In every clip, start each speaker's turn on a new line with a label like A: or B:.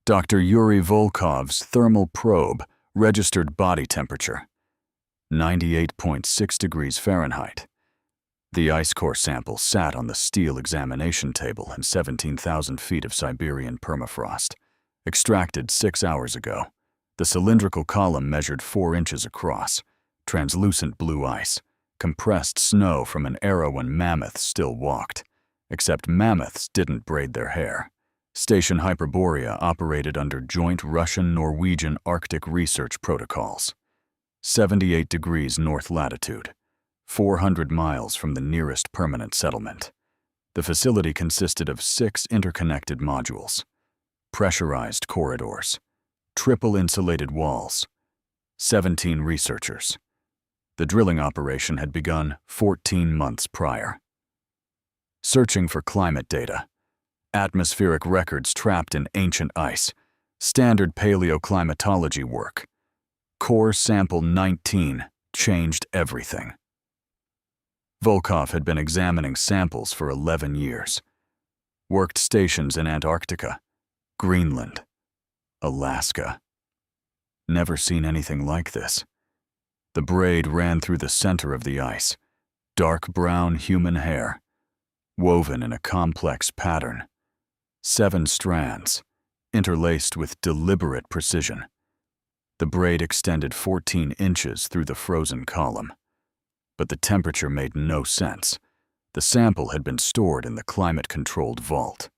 A: Dr. Yuri Volkov's thermal probe registered body temperature, 98.6 degrees Fahrenheit. The ice core sample sat on the steel examination table in 17,000 feet of Siberian permafrost. Extracted 6 hours ago, the cylindrical column measured 4 inches across, translucent blue ice, compressed snow from an era when mammoths still walked, except mammoths didn't braid their hair. Station Hyperborea operated under joint Russian-Norwegian Arctic research protocols. 78 degrees north latitude, 400 miles from the nearest permanent settlement. The facility consisted of 6 interconnected modules, pressurized corridors, triple insulated walls, 17 researchers. The drilling operation had begun 14 months prior. Searching for climate data, atmospheric records trapped in ancient ice, standard paleoclimatology work. Core sample 19 changed everything. Volkov had been examining samples for 11 years. Worked stations in Antarctica, Greenland, Alaska. Never seen anything like this. The braid ran through the center of the ice, dark brown human hair, woven in a complex pattern. 7 strands, interlaced with deliberate precision. The braid extended 14 inches through the frozen column. But the temperature made no sense. The sample had been stored in the climate-controlled vault.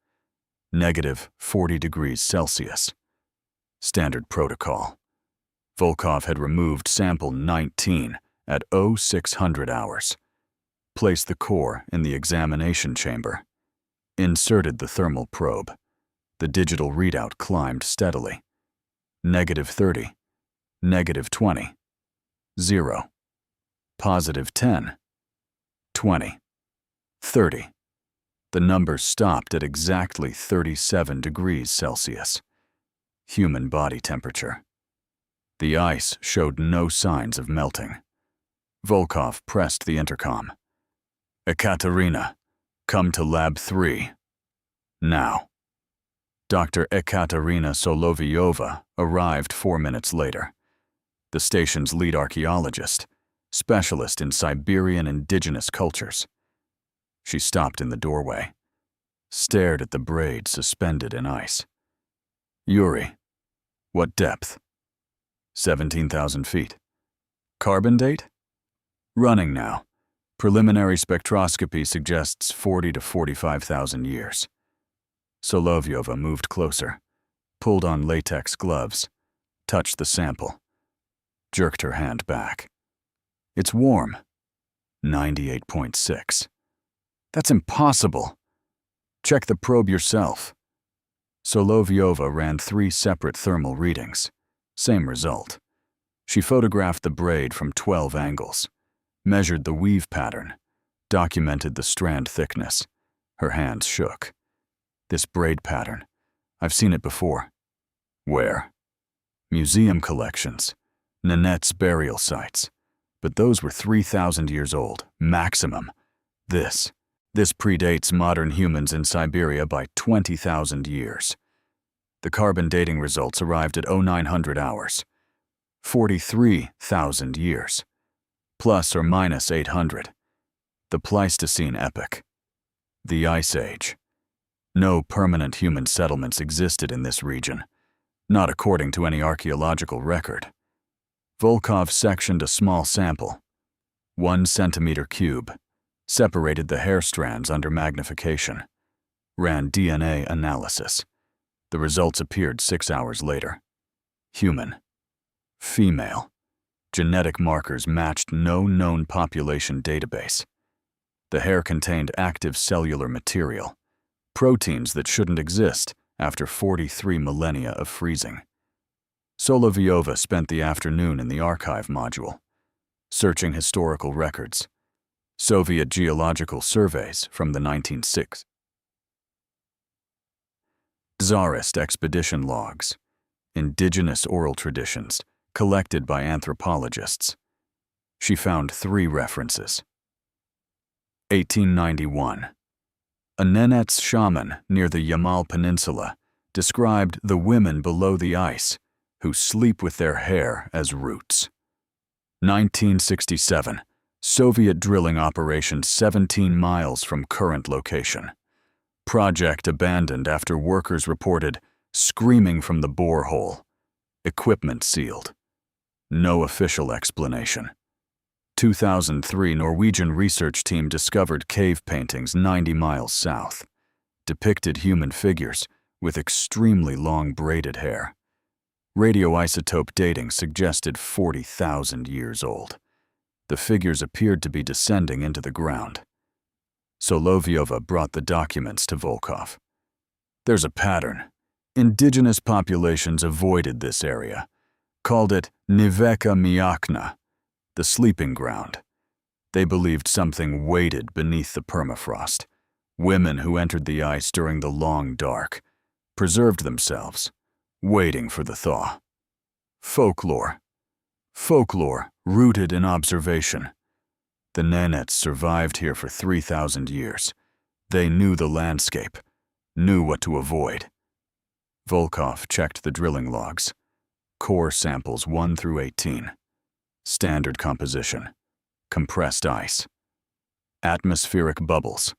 A: -40 degrees Celsius. Standard protocol. Volkov had removed sample 19 at 0600 hours. Placed the core in the examination chamber. Inserted the thermal probe. The digital readout climbed steadily. -30, -20, 0, +10, 20, 30. The numbers stopped at exactly 37 degrees Celsius. Human body temperature. The ice showed no signs of melting. Volkov pressed the intercom. "Ekaterina, come to Lab 3. Now." Dr. Ekaterina Solovyova arrived 4 minutes later. The station's lead archaeologist, specialist in Siberian indigenous cultures. She stopped in the doorway, stared at the braid suspended in ice. "Yuri, what depth?" 17,000 feet. "Carbon date?" "Running now. Preliminary spectroscopy suggests 40 to 45,000 years." Solovyova moved closer, pulled on latex gloves, touched the sample, jerked her hand back. "It's warm. 98.6. That's impossible. Check the probe yourself." Solovyova ran 3 separate thermal readings. Same result. She photographed the braid from 12 angles, measured the weave pattern, documented the strand thickness. Her hands shook. "This braid pattern, I've seen it before." "Where?" "Museum collections, Nanette's burial sites. But those were 3,000 years old, maximum. This predates modern humans in Siberia by 20,000 years. The carbon dating results arrived at 0900 hours. 43,000 years. Plus or minus 800. The Pleistocene epoch. The Ice Age. No permanent human settlements existed in this region, not according to any archaeological record. Volkov sectioned a small sample, 1 centimeter cube, separated the hair strands under magnification, ran DNA analysis. The results appeared 6 hours later. Human. Female. Genetic markers matched no known population database. The hair contained active cellular material, proteins that shouldn't exist after 43 millennia of freezing. Solovyova spent the afternoon in the archive module, searching historical records, Soviet geological surveys from the 1960s, Tsarist expedition logs, indigenous oral traditions collected by anthropologists. She found 3 references. 1891. A Nenets shaman near the Yamal Peninsula described the women below the ice who sleep with their hair as roots. 1967, Soviet drilling operation 17 miles from current location. Project abandoned after workers reported screaming from the borehole. Equipment sealed. No official explanation. 2003, Norwegian research team discovered cave paintings 90 miles south. Depicted human figures with extremely long braided hair. Radioisotope dating suggested 40,000 years old. The figures appeared to be descending into the ground. Solovyova brought the documents to Volkov. There's a pattern. Indigenous populations avoided this area, called it Niveka Miakna, the sleeping ground. They believed something waited beneath the permafrost. Women who entered the ice during the long dark preserved themselves, waiting for the thaw. Folklore. Folklore rooted in observation. The Nenets survived here for 3,000 years. They knew the landscape, knew what to avoid. Volkov checked the drilling logs. Core samples 1 through 18. Standard composition. Compressed ice. Atmospheric bubbles.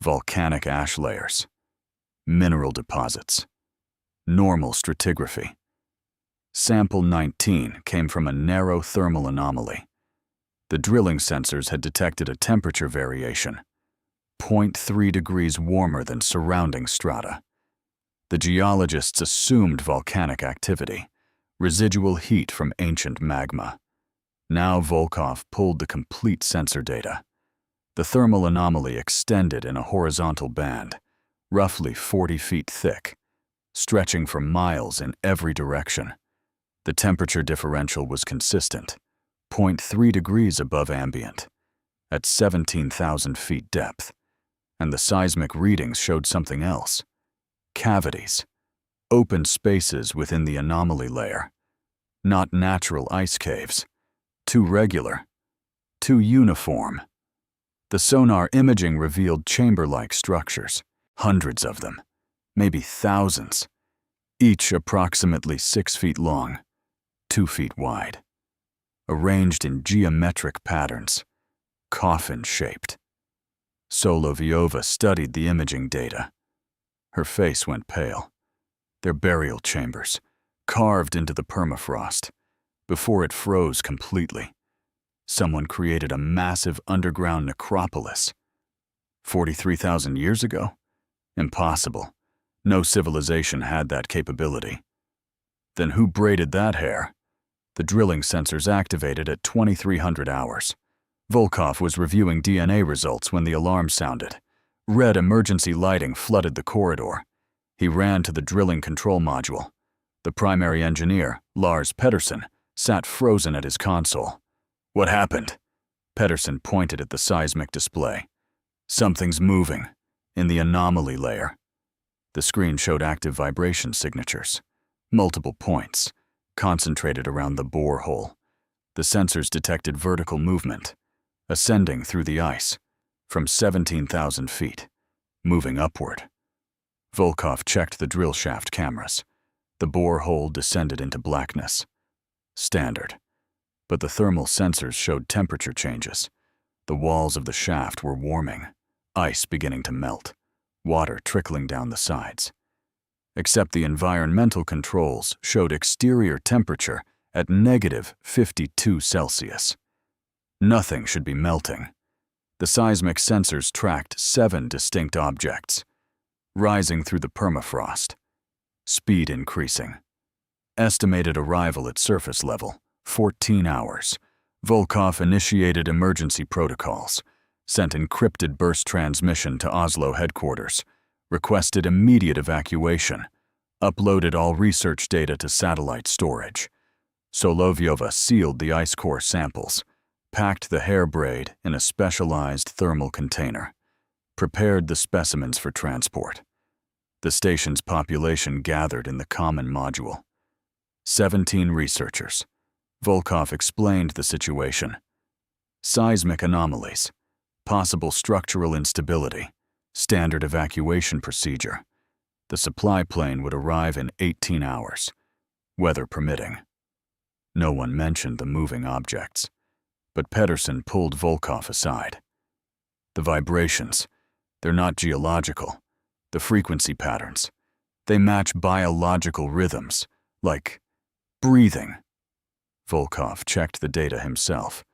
A: Volcanic ash layers. Mineral deposits. Normal stratigraphy. Sample 19 came from a narrow thermal anomaly. The drilling sensors had detected a temperature variation, 0.3 degrees warmer than surrounding strata. The geologists assumed volcanic activity, residual heat from ancient magma. Now Volkov pulled the complete sensor data. The thermal anomaly extended in a horizontal band, roughly 40 feet thick, stretching for miles in every direction. The temperature differential was consistent, 0.3 degrees above ambient, at 17,000 feet depth, and the seismic readings showed something else. Cavities, open spaces within the anomaly layer, not natural ice caves, too regular, too uniform. The sonar imaging revealed chamber-like structures, hundreds of them, maybe thousands, each approximately 6 feet long, 2 feet wide, arranged in geometric patterns, coffin-shaped. Solovyova studied the imaging data. Her face went pale. They're burial chambers, carved into the permafrost, before it froze completely. Someone created a massive underground necropolis. 43,000 years ago? Impossible. No civilization had that capability. Then who braided that hair? The drilling sensors activated at 2300 hours. Volkov was reviewing DNA results when the alarm sounded. Red emergency lighting flooded the corridor. He ran to the drilling control module. The primary engineer, Lars Pedersen, sat frozen at his console. What happened? Pedersen pointed at the seismic display. Something's moving, in the anomaly layer. The screen showed active vibration signatures, multiple points, concentrated around the borehole. The sensors detected vertical movement, ascending through the ice, from 17,000 feet, moving upward. Volkov checked the drill shaft cameras. The borehole descended into blackness. Standard. But the thermal sensors showed temperature changes. The walls of the shaft were warming, ice beginning to melt, water trickling down the sides. Except the environmental controls showed exterior temperature at -52 Celsius. Nothing should be melting. The seismic sensors tracked 7 distinct objects, rising through the permafrost, speed increasing. Estimated arrival at surface level, 14 hours. Volkov initiated emergency protocols, sent encrypted burst transmission to Oslo headquarters, requested immediate evacuation, uploaded all research data to satellite storage. Solovyova sealed the ice core samples, packed the hair braid in a specialized thermal container, prepared the specimens for transport. The station's population gathered in the common module. 17 researchers. Volkov explained the situation. Seismic anomalies, possible structural instability, standard evacuation procedure. The supply plane would arrive in 18 hours, weather permitting. No one mentioned the moving objects, but Pedersen pulled Volkov aside. The vibrations, they're not geological. The frequency patterns, they match biological rhythms, like breathing. Volkov checked the data himself.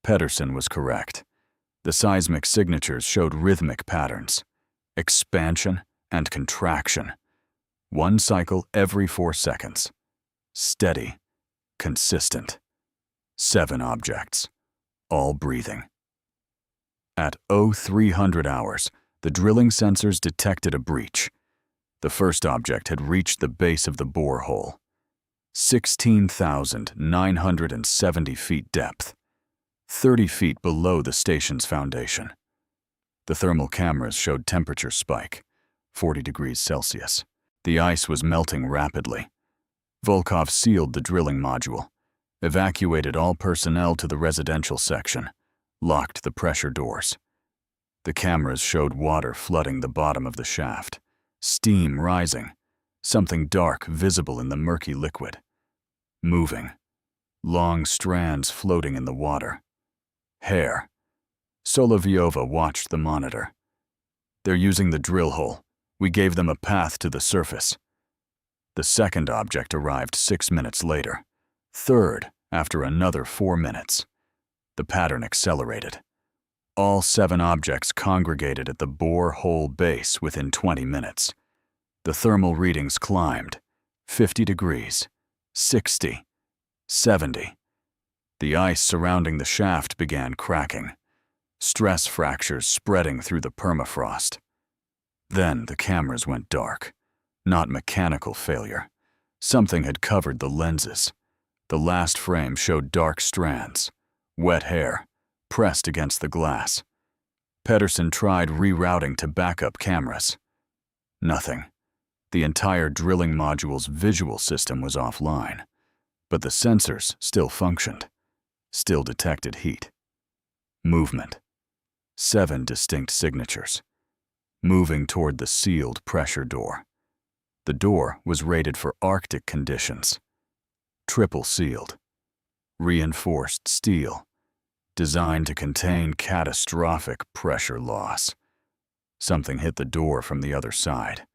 A: Pedersen was correct. The seismic signatures showed rhythmic patterns, expansion and contraction. One cycle every 4 seconds. Steady, consistent. 7 objects, all breathing. At 0300 hours, the drilling sensors detected a breach. The first object had reached the base of the borehole. 16,970 feet depth, 30 feet below the station's foundation. The thermal cameras showed temperature spike, 40 degrees Celsius. The ice was melting rapidly. Volkov sealed the drilling module, evacuated all personnel to the residential section, locked the pressure doors. The cameras showed water flooding the bottom of the shaft, steam rising, something dark visible in the murky liquid. Moving, long strands floating in the water. Hair. Solovyova watched the monitor. They're using the drill hole. We gave them a path to the surface. The second object arrived 6 minutes later. Third, after another 4 minutes. The pattern accelerated. All 7 objects congregated at the borehole base within 20 minutes. The thermal readings climbed, 50 degrees, 60, 70. The ice surrounding the shaft began cracking, stress fractures spreading through the permafrost. Then the cameras went dark. Not mechanical failure. Something had covered the lenses. The last frame showed dark strands, wet hair, pressed against the glass. Pedersen tried rerouting to backup cameras. Nothing. The entire drilling module's visual system was offline, but the sensors still functioned, still detected heat. Movement. 7 distinct signatures. Moving toward the sealed pressure door. The door was rated for Arctic conditions. Triple sealed. Reinforced steel. Designed to contain catastrophic pressure loss. Something hit the door from the other side.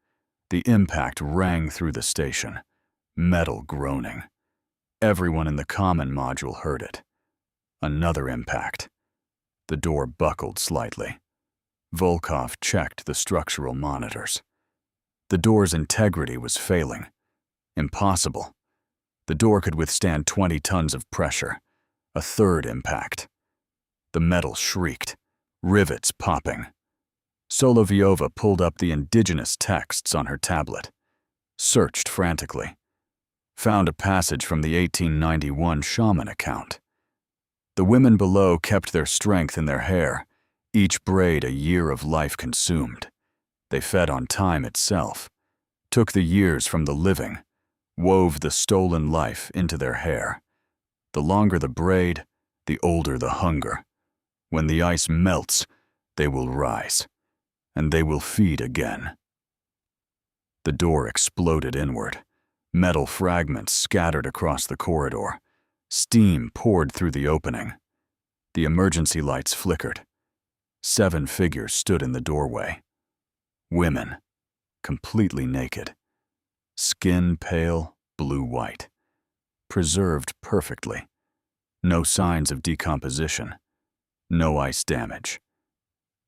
A: The impact rang through the station, metal groaning. Everyone in the common module heard it. Another impact. The door buckled slightly. Volkov checked the structural monitors. The door's integrity was failing. Impossible. The door could withstand 20 tons of pressure. A third impact. The metal shrieked, rivets popping. Solovyova pulled up the indigenous texts on her tablet, searched frantically, found a passage from the 1891 shaman account. The women below kept their strength in their hair, each braid a year of life consumed. They fed on time itself, took the years from the living, wove the stolen life into their hair. The longer the braid, the older the hunger. When the ice melts, they will rise, and they will feed again. The door exploded inward. Metal fragments scattered across the corridor. Steam poured through the opening. The emergency lights flickered. 7 figures stood in the doorway. Women, completely naked. Skin pale, blue-white. Preserved perfectly. No signs of decomposition. No ice damage.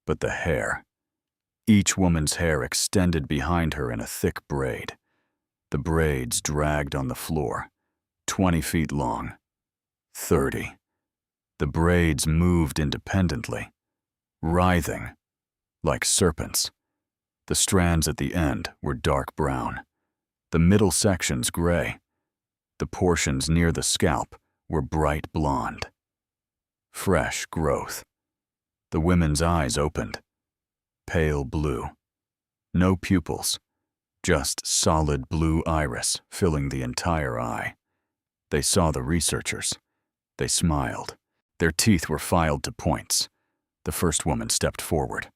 A: But the hair. Each woman's hair extended behind her in a thick braid. The braids dragged on the floor, 20 feet long, 30. The braids moved independently, writhing, like serpents. The strands at the end were dark brown, the middle sections gray. The portions near the scalp were bright blonde. Fresh growth. The women's eyes opened, pale blue. No pupils, just solid blue iris filling the entire eye. They saw the researchers. They smiled. Their teeth were filed to points. The first woman stepped forward.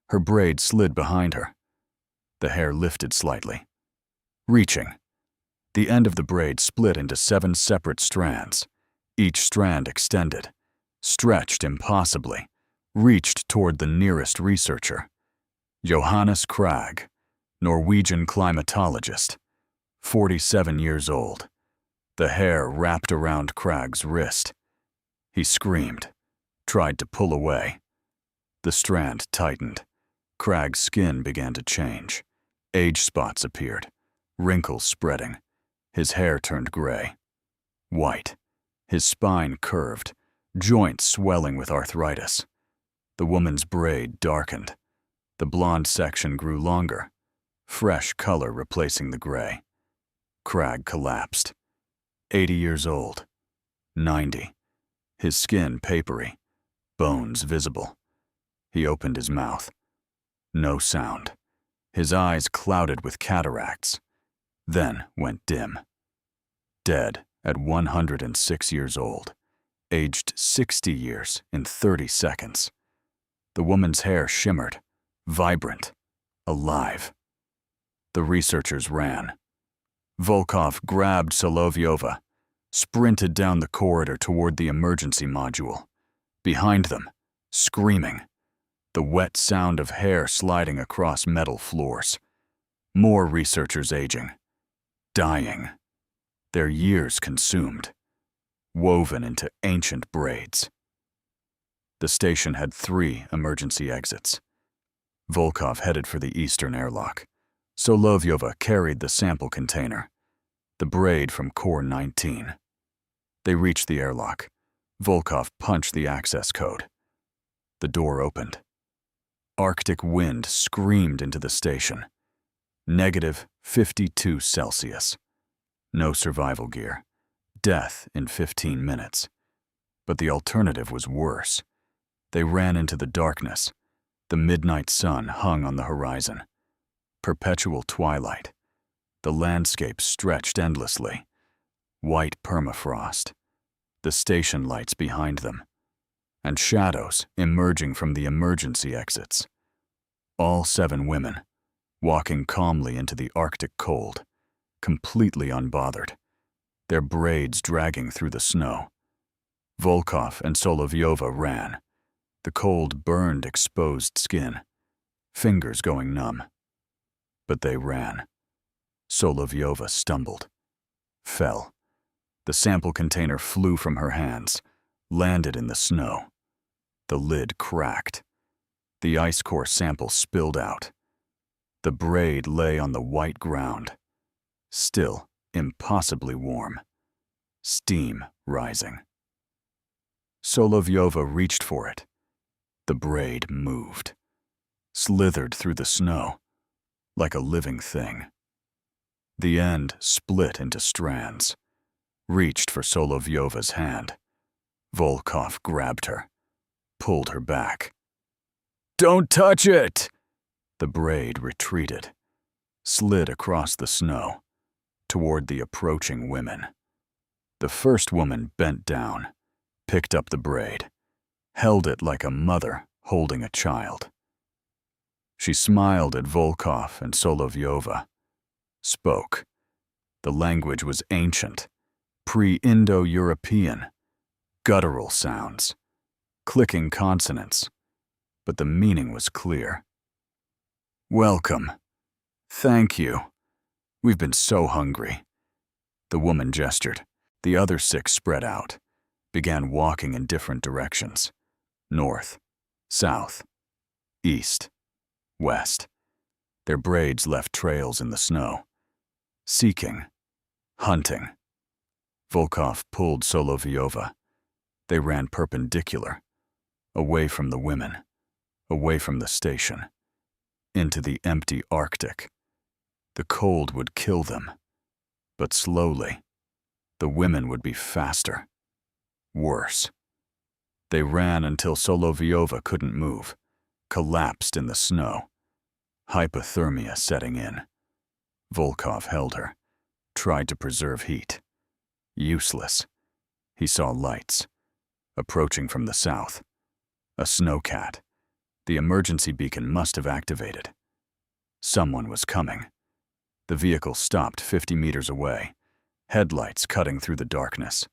A: Her braid slid behind her. The hair lifted slightly. Reaching. The end of the braid split into 7 separate strands. Each strand extended, stretched impossibly, reached toward the nearest researcher. Johannes Krag, Norwegian climatologist, 47 years old. The hair wrapped around Krag's wrist. He screamed, tried to pull away. The strand tightened. Krag's skin began to change. Age spots appeared, wrinkles spreading. His hair turned gray. White. His spine curved, joints swelling with arthritis. The woman's braid darkened. The blonde section grew longer, fresh color replacing the gray. Krag collapsed. 80 years old. 90. His skin papery, bones visible. He opened his mouth. No sound. His eyes clouded with cataracts, then went dim. Dead at 106 years old, aged 60 years in 30 seconds. The woman's hair shimmered, vibrant, alive. The researchers ran. Volkov grabbed Solovyova, sprinted down the corridor toward the emergency module. Behind them, screaming, the wet sound of hair sliding across metal floors. More researchers aging, dying, their years consumed, woven into ancient braids. The station had 3 emergency exits. Volkov headed for the eastern airlock. Solovyova carried the sample container, the braid from Core 19. They reached the airlock. Volkov punched the access code. The door opened. Arctic wind screamed into the station. Negative 52 Celsius. No survival gear. Death in 15 minutes. But the alternative was worse. They ran into the darkness. The midnight sun hung on the horizon. Perpetual twilight. The landscape stretched endlessly. White permafrost. The station lights behind them. And shadows emerging from the emergency exits. All 7 women, walking calmly into the Arctic cold, completely unbothered, their braids dragging through the snow. Volkov and Solovyova ran. The cold burned exposed skin, fingers going numb. But they ran. Solovyova stumbled, fell. The sample container flew from her hands, landed in the snow. The lid cracked. The ice core sample spilled out. The braid lay on the white ground, still impossibly warm, steam rising. Solovyova reached for it. The braid moved, slithered through the snow, like a living thing. The end split into strands, reached for Solovyova's hand. Volkov grabbed her, pulled her back. "Don't touch it!" The braid retreated, slid across the snow, toward the approaching women. The first woman bent down, picked up the braid, held it like a mother holding a child. She smiled at Volkov and Solovyova, spoke. The language was ancient, pre-Indo-European, guttural sounds, clicking consonants, but the meaning was clear. "Welcome. Thank you. We've been so hungry." The woman gestured. The other 6 spread out, began walking in different directions. North, south, east, west. Their braids left trails in the snow. Seeking, hunting. Volkov pulled Solovyova. They ran perpendicular, away from the women, away from the station, into the empty Arctic. The cold would kill them, but slowly. The women would be faster, worse. They ran until Solovyova couldn't move, collapsed in the snow, hypothermia setting in. Volkov held her, tried to preserve heat. Useless. He saw lights, approaching from the south. A snowcat. The emergency beacon must have activated. Someone was coming. The vehicle stopped 50 meters away, headlights cutting through the darkness.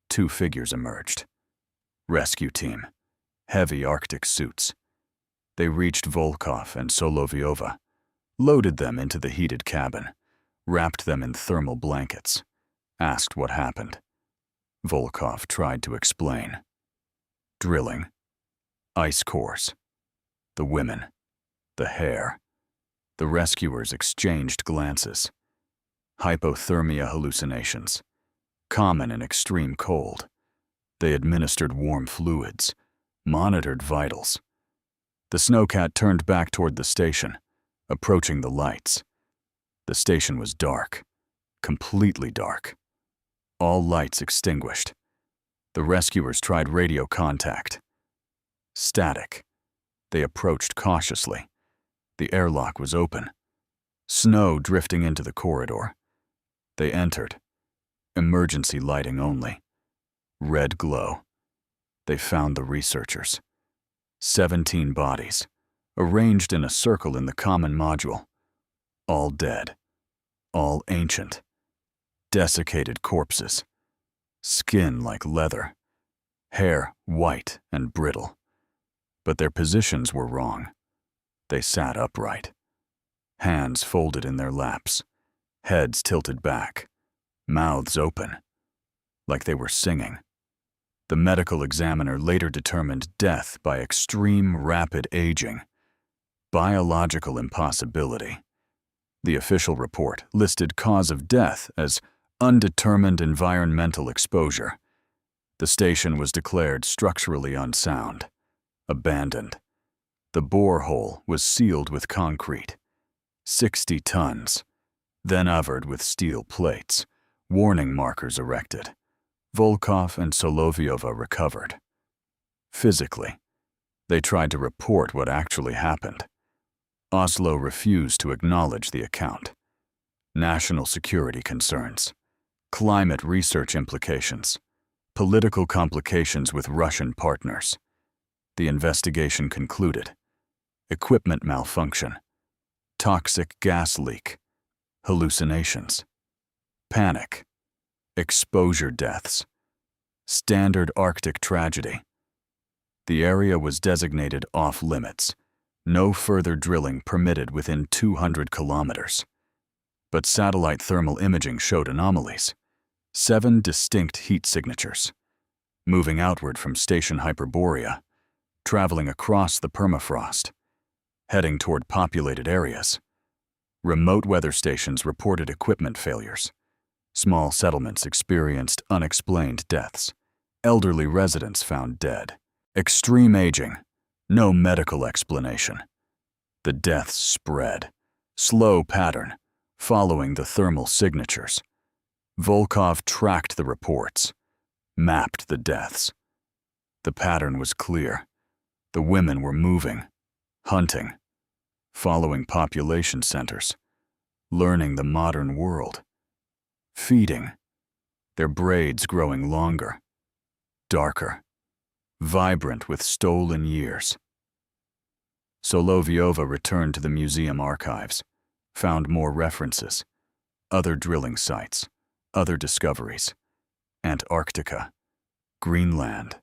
A: Two figures emerged. Rescue team, heavy Arctic suits. They reached Volkov and Solovyova, loaded them into the heated cabin, wrapped them in thermal blankets, asked what happened. Volkov tried to explain. Drilling, ice cores, the women, the hair. The rescuers exchanged glances. Hypothermia hallucinations, common in extreme cold. They administered warm fluids, monitored vitals. The snowcat turned back toward the station, approaching the lights. The station was dark, completely dark. All lights extinguished. The rescuers tried radio contact. Static. They approached cautiously. The airlock was open. Snow drifting into the corridor. They entered. Emergency lighting only. Red glow. They found the researchers. 17 bodies, arranged in a circle in the common module. All dead. All ancient. Desiccated corpses. Skin like leather. Hair white and brittle. But their positions were wrong. They sat upright. Hands folded in their laps. Heads tilted back. Mouths open. Like they were singing. The medical examiner later determined death by extreme rapid aging. Biological impossibility. The official report listed cause of death as undetermined environmental exposure. The station was declared structurally unsound. Abandoned. The borehole was sealed with concrete. 60 tons. Then covered with steel plates. Warning markers erected. Volkov and Solovyova recovered. Physically, they tried to report what actually happened. Oslo refused to acknowledge the account. National security concerns. Climate research implications. Political complications with Russian partners. The investigation concluded. Equipment malfunction. Toxic gas leak. Hallucinations. Panic. Exposure deaths. Standard Arctic tragedy. The area was designated off-limits. No further drilling permitted within 200 kilometers. But satellite thermal imaging showed anomalies. 7 distinct heat signatures. Moving outward from Station Hyperborea, traveling across the permafrost, heading toward populated areas. Remote weather stations reported equipment failures. Small settlements experienced unexplained deaths. Elderly residents found dead. Extreme aging. No medical explanation. The deaths spread. Slow pattern, following the thermal signatures. Volkov tracked the reports, mapped the deaths. The pattern was clear. The women were moving, hunting, following population centers, learning the modern world, feeding, their braids growing longer, darker, vibrant with stolen years. Solovyova returned to the museum archives, found more references, other drilling sites, other discoveries. Antarctica, Greenland,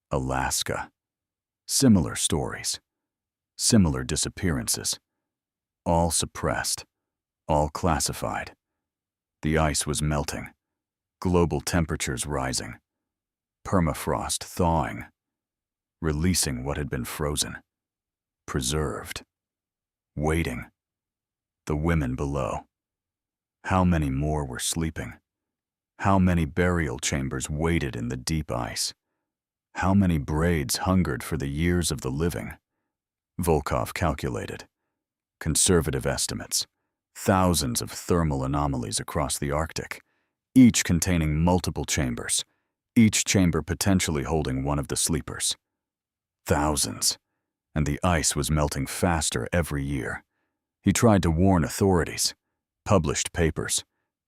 A: Alaska. Similar stories, similar disappearances, all suppressed, all classified. The ice was melting, global temperatures rising, permafrost thawing, releasing what had been frozen, preserved, waiting. The women below. How many more were sleeping? How many burial chambers waited in the deep ice? How many braids hungered for the years of the living? Volkov calculated. Conservative estimates. Thousands of thermal anomalies across the Arctic, each containing multiple chambers, each chamber potentially holding one of the sleepers. Thousands. And the ice was melting faster every year. He tried to warn authorities, published papers,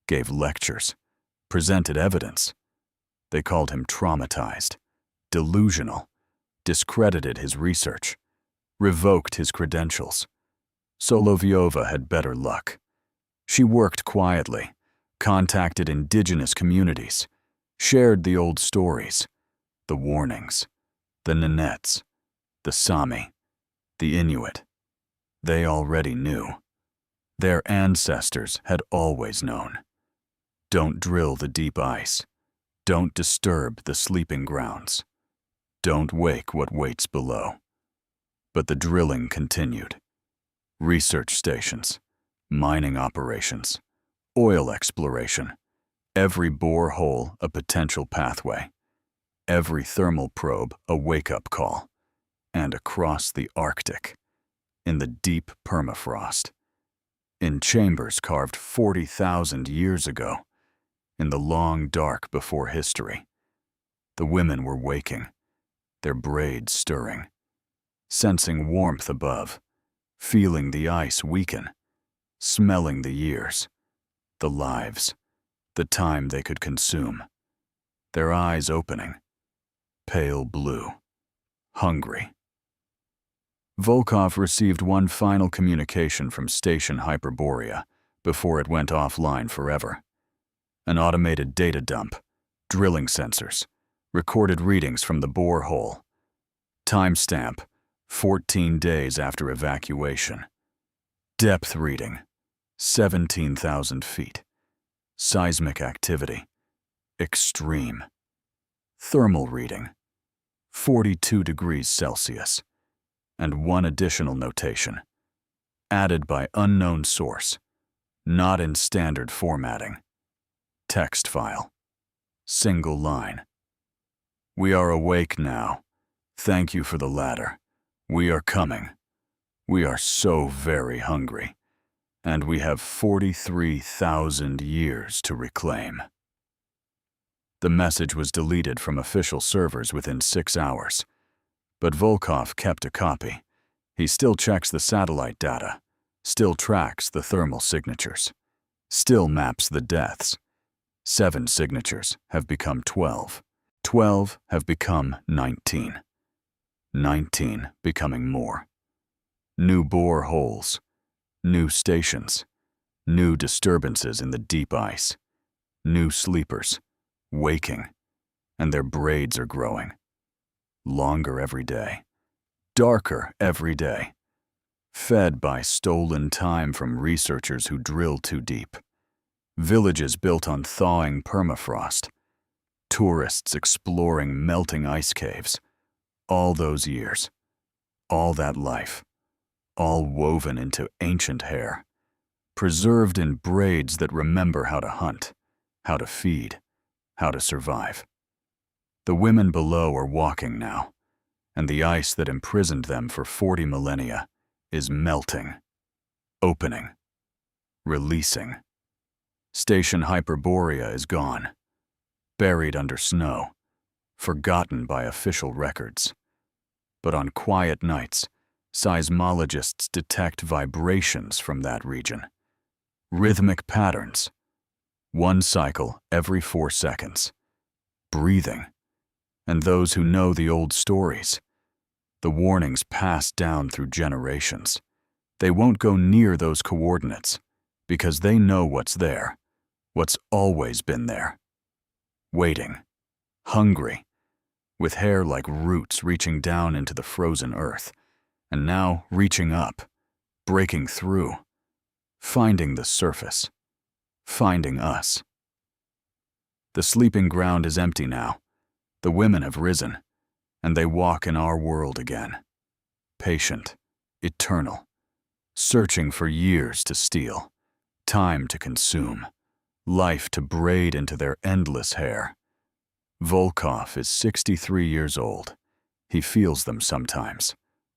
A: gave lectures, presented evidence. They called him traumatized, delusional, discredited his research, revoked his credentials. Solovyova had better luck. She worked quietly, contacted indigenous communities, shared the old stories, the warnings, the Nenets, the Sami, the Inuit. They already knew. Their ancestors had always known. Don't drill the deep ice. Don't disturb the sleeping grounds. Don't wake what waits below. But the drilling continued. Research stations, mining operations, oil exploration, every borehole a potential pathway, every thermal probe a wake-up call, and across the Arctic, in the deep permafrost, in chambers carved 40,000 years ago, in the long dark before history, the women were waking, their braids stirring, sensing warmth above, feeling the ice weaken, smelling the years, the lives, the time they could consume, their eyes opening, pale blue, hungry. Volkov received one final communication from Station Hyperborea before it went offline forever. An automated data dump, drilling sensors, recorded readings from the borehole. Timestamp, 14 days after evacuation. Depth reading, 17,000 feet. Seismic activity, extreme. Thermal reading, 42 degrees Celsius. And one additional notation, added by unknown source, not in standard formatting. Text file, single line. We are awake now. Thank you for the ladder. We are coming. We are so very hungry, and we have 43,000 years to reclaim. The message was deleted from official servers within 6 hours. But Volkov kept a copy. He still checks the satellite data, still tracks the thermal signatures, still maps the deaths. 7 signatures have become 12. 12 have become 19. 19 becoming more. New boreholes, new stations, new disturbances in the deep ice, new sleepers, waking, and their braids are growing. Longer every day, darker every day, fed by stolen time from researchers who drill too deep, villages built on thawing permafrost, tourists exploring melting ice caves, all those years, all that life, all woven into ancient hair, preserved in braids that remember how to hunt, how to feed, how to survive. The women below are walking now, and the ice that imprisoned them for 40 millennia is melting, opening, releasing. Station Hyperborea is gone, buried under snow, forgotten by official records. But on quiet nights, seismologists detect vibrations from that region. Rhythmic patterns. One cycle every 4 seconds. Breathing. And those who know the old stories, the warnings passed down through generations, they won't go near those coordinates because they know what's there, what's always been there. Waiting, hungry, with hair like roots reaching down into the frozen earth, and now reaching up, breaking through, finding the surface, finding us. The sleeping ground is empty now. The women have risen, and they walk in our world again. Patient, eternal, searching for years to steal, time to consume, life to braid into their endless hair. Volkov is 63 years old. He feels them sometimes,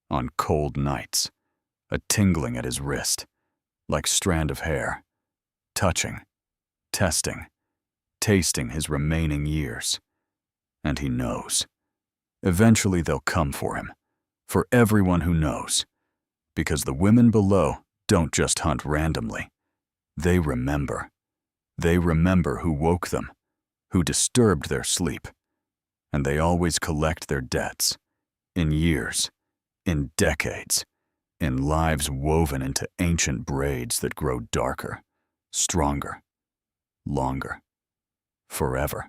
A: on cold nights, a tingling at his wrist, like strand of hair, touching, testing, tasting his remaining years. And he knows. Eventually they'll come for him, for everyone who knows, because the women below don't just hunt randomly. They remember. They remember who woke them, who disturbed their sleep, and they always collect their debts, in years, in decades, in lives woven into ancient braids that grow darker, stronger, longer, forever.